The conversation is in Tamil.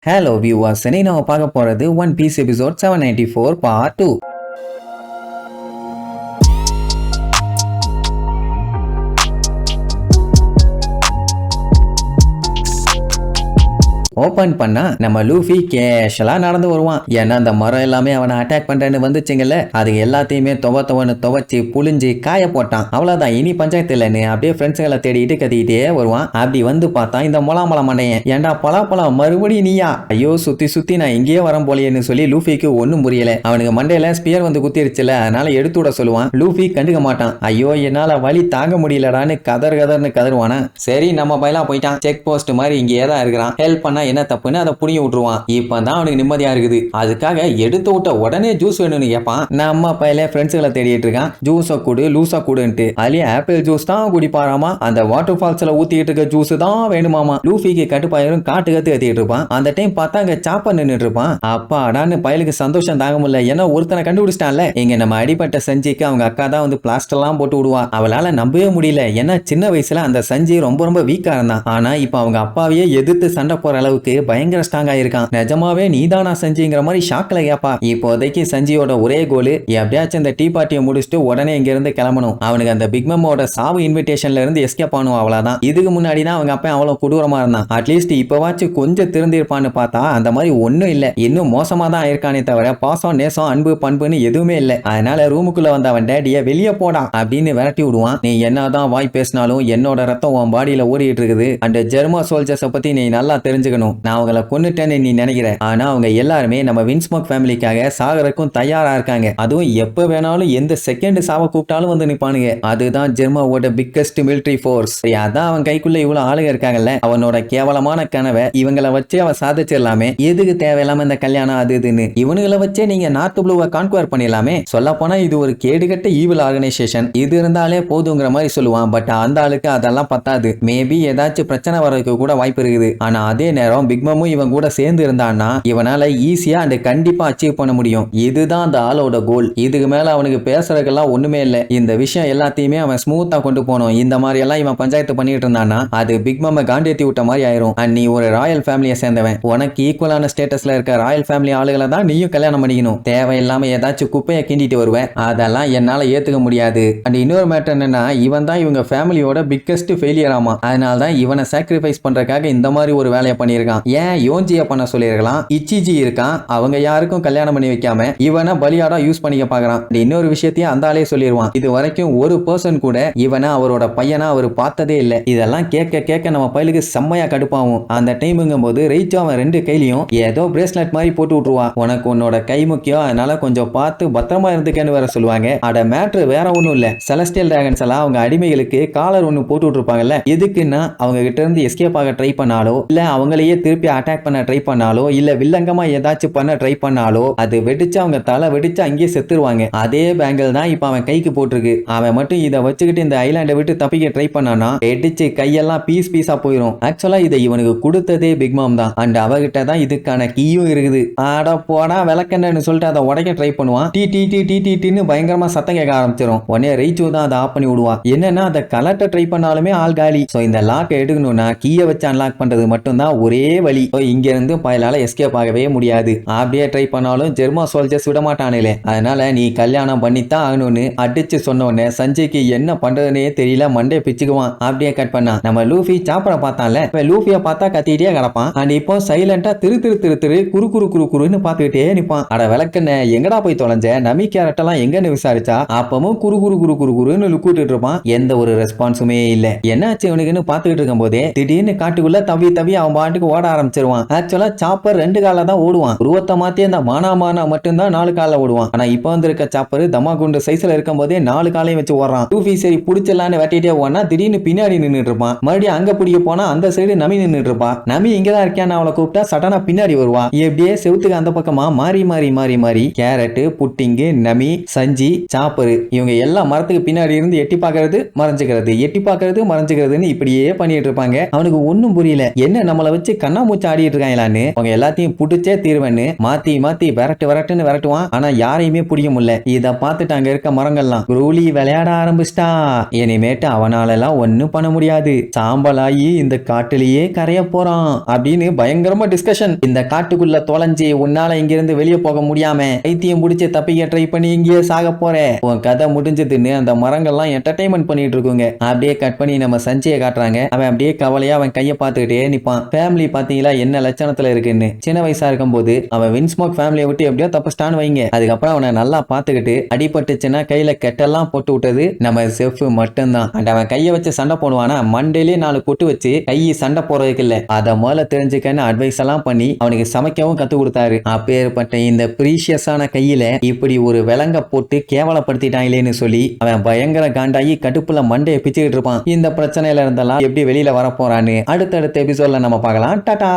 Hello viewers, இன்னைக்கு நம்ம பார்க்க போறது one piece episode 794 part 2. Open பண்ணா நம்ம லூஃபி கேஷலா நடந்து வருவான். ஏன்னா அந்த மரம் எல்லாமே அவனை அட்டாக் பண்றேன்னு வந்துச்சுங்கல்ல, அது எல்லாத்தையுமே துவச்சி புளிஞ்சு காய போட்டான். அவ்வளவுதான், இனி பஞ்சாயத்து இல்லைன்னு அப்படியே ஃப்ரெண்ட்ஸுகளை தேடிட்டு கத்திக்கிட்டே வருவான். அப்படி வந்து பார்த்தா இந்த மொளா மண்டையன், ஏன்டா பலாப்பழம் மறுபடியும் நீயா? ஐயோ சுத்தி நான் இங்கேயே வரம் போலையேன்னு சொல்லி லூஃபிக்கு ஒன்னும் புரியல. அவனுக்கு மண்டையில ஸ்பியர் வந்து குத்திருச்சுல, அதனால எடுத்து விட சொல்லுவான். லூஃபி கண்டுக்க மாட்டான். ஐயோ என்னால வலி தாங்க முடியலடான்னு கதர்னு கதருவானா. சரி நம்ம பையலா போயிட்டான், செக் போஸ்ட் மாதிரி இங்கேயே தான் இருக்கிறான், ஹெல்ப் பண்ணா என்ன தப்புன்னு அதை புடிங்கி விட்டுருவான். இப்பதான் அவனுக்கு நிம்மதியா இருக்குது. அதுக்காக எடுத்து விட்ட உடனே ஜூஸ் வேணும்னு கேட்பான். நம்ம பையல ஃப்ரெண்ட்ஸுகளை தேடிட்டு இருக்கான். ஜூஸை குடு லூசா குடுன்ட்டு. அதுலயே ஆப்பிள் ஜூஸ் தான் குடிப்பாராமா. அந்த வாட்டர் ஃபால்ஸ்ல ஊத்திட்டு இருக்க ஜூஸ் தான் வேணுமாமா. லூஃபிக்கு கட்டுப்பாயிரும் காட்டு கத்திட்டு இருப்பான். அந்த டைம் பார்த்தா அங்க சாப்பா நின்றுட்டு இருப்பான். அப்பாடான்னு பயலுக்கு சந்தோஷம் தாங்க முடியல. ஏன்னா ஒருத்தனை கண்டுபிடிச்சிட்டான்ல. இங்க நம்ம அடிப்பட்ட சஞ்சிக்கு அவங்க அக்கா தான் வந்து பிளாஸ்டர் எல்லாம் போட்டு விடுவா. அவளால நம்பவே முடியல. ஏன்னா சின்ன வயசுல அந்த சஞ்சி ரொம்ப வீக்கா இருந்தான். ஆனா இப்ப அவங்க அப்பாவையே எதிர்த்து சண்டை போற அளவுக்கு பயங்கர ஸ்ட்ராங்கா இருக்கான். நிஜமாவே நீதானா சஞ்சிங்கிற மாதிரி ஷாக்ல கேப்பா. இப்போதைக்கு சஞ்சியோட ஒரே கோல் எப்படியாச்சும் இந்த டீ பார்ட்டியை முடிச்சுட்டு உடனே இங்க இருந்து கிளம்பணும். அவனுக்கு அந்த பிக் மம்மோட சாவு இன்விடேஷன்ல இருந்து எஸ்கேப் ஆனும். அவ்வளவுதான். இதுக்கு முன்னாடி தான் அவங்க அப்பா அவ்வளவு கொடூரமா இருந்தான். அட்லீஸ்ட் இப்பவாச்சும் கொஞ்சம் திருந்திருப்பான்னு பார்த்தா அந்த மாதிரி ஒன்னும் இல்ல. இன்னும் மோசமா தான் இருக்கானே தவிர பாசம் நேசம் அன்பு பண்புன்னு எதுவுமே இல்ல. அதனால ரூமுக்குள்ள வந்த அவன் டேடிய வெளியே போடா அப்படின்னு விரட்டி விடுவான். நீ என்னதான் வாய் பேசினாலும் என்னோட ரத்தம் உன் பாடியில ஓடிட்டு இருக்குது. அந்த ஜெர்மா சோல்ஜர்ஸை பத்தி நீ நல்லா தெரிஞ்சுக்கணும். நான் அவங்கள கொன்னுட்டேன்னு நீ நினைக்கிற. ஆனா அவங்க எல்லாருமே நம்ம வின்ஸ்மோக் ஃபேமிலிக்காக சாகறதுக்கும் தயாரா இருக்காங்க. அதுவும் எப்ப வேணாலும் எந்த செகண்ட் சாவ கூப்பிட்டாலும் வந்து நிப்பானுங்க. அதுதான் ஜெர்மாவோட பிக்கஸ்ட் மிலிட்டரி ஃபோர்ஸ். அதான் அவன் கைக்குள்ள இவ்வளவு ஆளுங்க இருக்காங்கல்ல. அவனோட கேவலமான கனவை இவங்களை வச்சு அவன் சாதிச்சிடலாமே. எதுக்கு தேவையில்லாம இந்த கல்யாணம் அது இதுன்னு. இவனுங்களை வச்சே நீங்க நார்த் ப்ளூவை கான்குவர் பண்ணிடலாமே. சொல்ல போனா இது ஒரு கேடுகட்ட ஈவில் ஆர்கனைசேஷன். இது இருந்தாலே போதுங்கிற மாதிரி சொல்லுவான். பட் அந்த ஆளுக்கு அதெல்லாம் பத்தாது. மேபி ஏதாச்சும் பிரச்சனை வர்றதுக்கு கூட வாய்ப்பு இருக்குது. ஆனா அதே நேரம் பிக் மம்மும் இவன் கூட சேர்ந்து இருந்தான்னா இவனால ஈஸியா அண்ட் கண்டிப்பா அச்சீவ் பண்ண முடியும். இதுதான் அந்த ஆளோட கோல். இதுக்கு மேல அவனுக்கு பேசுறதுக்கெல்லாம் ஒண்ணுமே இல்ல. இந்த விஷயம் எல்லாத்தையுமே அவன் ஸ்மூத்தா கொண்டு போகணும். இந்த மாதிரி எல்லாம் இவன் பஞ்சாயத்து பண்ணிட்டு இருந்தானா அது பிக் மம்ம காண்டேத்தி விட்ட மாதிரி ஆயிரும். அண்ட் நீ ஒரு ராயல் ஃபேமிலியை சேர்ந்தவன். உனக்கு ஈக்குவலான ஸ்டேட்டஸ்ல இருக்க ராயல் ஃபேமிலி ஆளுகளை தான் நீயும் கல்யாணம் பண்ணிக்கணும். தேவையில்லாம ஏதாச்சும் குப்பையை கிண்டிட்டு வருவேன். அதெல்லாம் என்னால ஏத்துக்க முடியாது. அண்ட் இன்னொரு மேட்டர் என்னன்னா இவன் தான் இவங்க ஃபேமிலியோட பிக்கஸ்ட் ஃபெயிலியர் ஆமா. அதனால தான் இவனை சாக்ரிஃபைஸ் பண்றதுக்காக இந்த மாதிரி ஒரு வேலையை பண்ணியிருக்கான். ஏன் யோஞ்சிய பண்ண சொல்லிருக்கலாம். இச்சிஜி இருக்கான். அவங்க யாருக்கும் கல்யாணம் பண்ணி வைக்காம இவனை பலியாடா யூஸ் பண்ணிக்க பாக்குறான். இன்னொரு விஷயத்தையும் அந்த ஆளே சொல்லிடுவான். இது வரைக்கும் ஒரு பர்சன் கூட இவனை அவரோட பையனா அவர் பார்த்ததே இல்ல. இதெல்லாம் கேட்க நம்ம பையலுக்கு செம்மையா கடுப்பாகும். அந்த டைமுங்கும் போது ரைச்சு அவன் ரெண்டு கையிலையும் ஏதோ பிரேஸ்லெட் மாதிரி போட்டு விட்டுருவான். உனக்கு உன்னோட கை முக்கியம், அதனால கொஞ்சம் பார்த்து பத்திரமா இருந்துக்கன்னு வேற சொல்லுவாங்க. அட மேட்ரு வேற ஒண்ணும் இல்ல. செலஸ்டியல் டிராகன்ஸ் எல்லாம் அவங்க அடிமைகளுக்கு காலர் ஒண்ணு போட்டு விட்டுருப்பாங்கல்ல. எதுக்குன்னா அவங்க கிட்ட இருந்து எஸ்கேப் ஆக ட்ரை பண்ணாலோ இல்ல அவங்களையே திருப்பி அட்டாக் பண்ண ட்ரை பண்ணாலோ இல்ல வில்லங்கமா ஏதாச்சும் பண்ண ட்ரை பண்ணாலோ அது வெடிச்சு அவங்க தலை வெடிச்சு அங்கேயே செத்துருவாங்க. அதே பேங்கிள் தான் இப்ப அவன் கைக்கு போட்டிருக்கு. அவன் மட்டும் இதை வச்சுக்கிட்டு இந்த ஐலாண்டை விட்டு தப்பிக்க ட்ரை பண்ணானா வெடிச்சு கையெல்லாம் பீஸா போயிடும். ஆக்சுவலா இதை இவனுக்கு கொடுத்ததே பிக் மாம் தான். அண்ட் அவகிட்ட தான் இதுக்கான கீயும் இருக்குது. ஆட போடா விளக்கன்னு சொல்லிட்டு அதை உடைக்க ட்ரை பண்ணுவான். டின்னு பயங்கரமா சத்தம் கேட்க ஆரம்பிச்சிடும். உடனே ரைச்சு தான் அதை ஆஃப் பண்ணி விடுவான். என்னன்னா அதை கலட்ட ட்ரை பண்ணாலுமே ஆள் காலி. சோ இந்த லாக் எடுக்கணும்னா கீயை வச்சு அன்லாக் பண்றது மட்டும் தான் ஒரே வழி. இங்க இருந்து பயலால எஸ்கேப் ஆகவே முடியாது. அப்படியே ட்ரை பண்ணாலும் ஜெர்மா சோல்ஜர்ஸ் விட மாட்டானே. அதனால நீ கல்யாணம் பண்ணித்தான் ஆகணும்னு அடிச்சு சொன்னோன்னு சஞ்சய்க்கு என்ன பண்றதுன்னே தெரியல. மண்டே பிச்சுக்குவான். அப்படியே கட் பண்ணா நம்ம லூஃபி சாப்பரை பார்த்தான்ல. லூஃபிய பார்த்தா கத்திட்டே கிடப்பான். அண்ட் இப்போ சைலண்டா திரு குருன்னு பார்த்துக்கிட்டே நிப்பான். அட விளக்குன்னு எங்கடா போய் தொலைஞ்ச? நமி கேரட் எல்லாம் எங்கன்னு விசாரிச்சா அப்பவும் குருன்னு லுக்கிட்டு இருப்பான். எந்த ஒரு ரெஸ்பான்ஸுமே இல்ல. என்னாச்சு இவனுக்குன்னு பார்த்துக்கிட்டு இருக்கும் போதே திடீர்னு காட்டுக்குள்ள தவி அவன் பாட்டுக்கு ஓட ஆரம்பிச்சிருவான். ஆக்சுவலா சாப்பர் ரெண்டு கால தான் ஓடுவான். உருவத்தை மாத்தி அந்த மானா மட்டும்தான் 4 கால ஓடுவான். ஆனா இப்ப வந்திருக்க சாப்பர் தமா குண்டு சைஸ்ல இருக்கும் போதே 4 காலையும் வச்சு ஓடுறான். லூஃபி சரி புடிச்சலான்னு வெட்டிட்டே ஓடனா திடீர்னு பின்னாடி நின்றுட்டு இருப்பான். மறுபடியும் அங்க பிடிக்க போனா அந்த சைடு நமி நின்றுட்டு இருப்பான். நமி இங்கதான் இருக்கான்னு அவளை கூப்பிட்டா சடனா பின்னாடி வருவா. எப்படியே செவுத்துக்கு அந்த பக்கமா மாறி கேரட் புட்டிங்கு நமி சஞ்சி சாப்பரு இவங்க எல்லாம் மரத்துக்கு பின்னாடி இருந்து எட்டி பாக்குறது மறைஞ்சுக்கிறதுன்னு இப்படியே பண்ணிட்டு இருப்பாங்க. அவனுக்கு ஒன்னும் புரியல. என்ன நம்மளை வச்சு கண்ணாமூச்சி ஆடிட்டு இருக்காங்களான்னு அவங்க எல்லாத்தையும் புடிச்சே தீர்வேன்னு மாத்தி மாத்தி விரட்டுன்னு விரட்டுவான். ஆனா யாரையுமே பிடிக்க முடியல. இத பார்த்துட்டு அங்க இருக்க மரங்கள்லாம் குரூலி விளையாட ஆரம்பிச்சிட்டா. இனிமேட்டு அவனால எல்லாம் ஒண்ணும் பண்ண முடியாது, சாம்பலாகி இந்த காட்டுலயே கரைய போறான் அப்படின்னு பயங்கரமா டிஸ்கஷன். இந்த காட்டுக்குள்ள தொலைஞ்சி உன்னால இங்கிருந்து வெளியே போக முடியாம பைத்தியம் முடிச்சு தப்பிக்க ட்ரை பண்ணி இங்கேயே சாக போற, உன் கதை முடிஞ்சதுன்னு அந்த மரங்கள்லாம் என்டர்டைன்மெண்ட் பண்ணிட்டு இருக்குங்க. அப்படியே கட் பண்ணி நம்ம சஞ்சயை காட்டுறாங்க. அவன் அப்படியே கவலையா அவன் கையை பார்த்துக்கிட்டே நிப்பான். ஃபேமிலி பாத்தீங்களா என்ன லட்சணத்துல இருக்குன்னு. சின்ன வயசா இருக்கும் போது அவன் வின்ஸ்மோக் ஃபேமிலியை விட்டு எப்படியோ தப்பிச்சிட்டான்னு வைங்க. அதுக்கப்புறம் அவனை நல்லா பார்த்துக்கிட்டு அடிபட்டுச்சுன்னா கையில கெட்டெல்லாம் போட்டு விட்டது நம்ம செஃப் மட்டும்தான். அண்ட் அவன் கையை வச்சு சண்டை போடுவானா மண்டையிலே 4 கொட்டு வச்சு கை சண்டை போறதுக்கு இல்ல, அதை முதல்ல தெரிஞ்சுக்கன்னு அட்வைஸ் எல்லாம் பண்ணி அவனுக்கு சமைக்கவும் கத்து கொடுத்தாரு. அப்பேற்பட்ட இந்த பிரீஷியஸான கையில இப்படி ஒரு விலங்க போட்டு கேவலப்படுத்திட்டாங்களேன்னு சொல்லி அவன் பயங்கர காண்டாகி கடுப்புல மண்டையை பிச்சுக்கிட்டு இருப்பான். இந்த பிரச்சனையில இருந்தெல்லாம் எப்படி வெளியில வர போறான்னு அடுத்தடுத்த எபிசோட்ல நம்ம பார்க்கலாம். டாடா.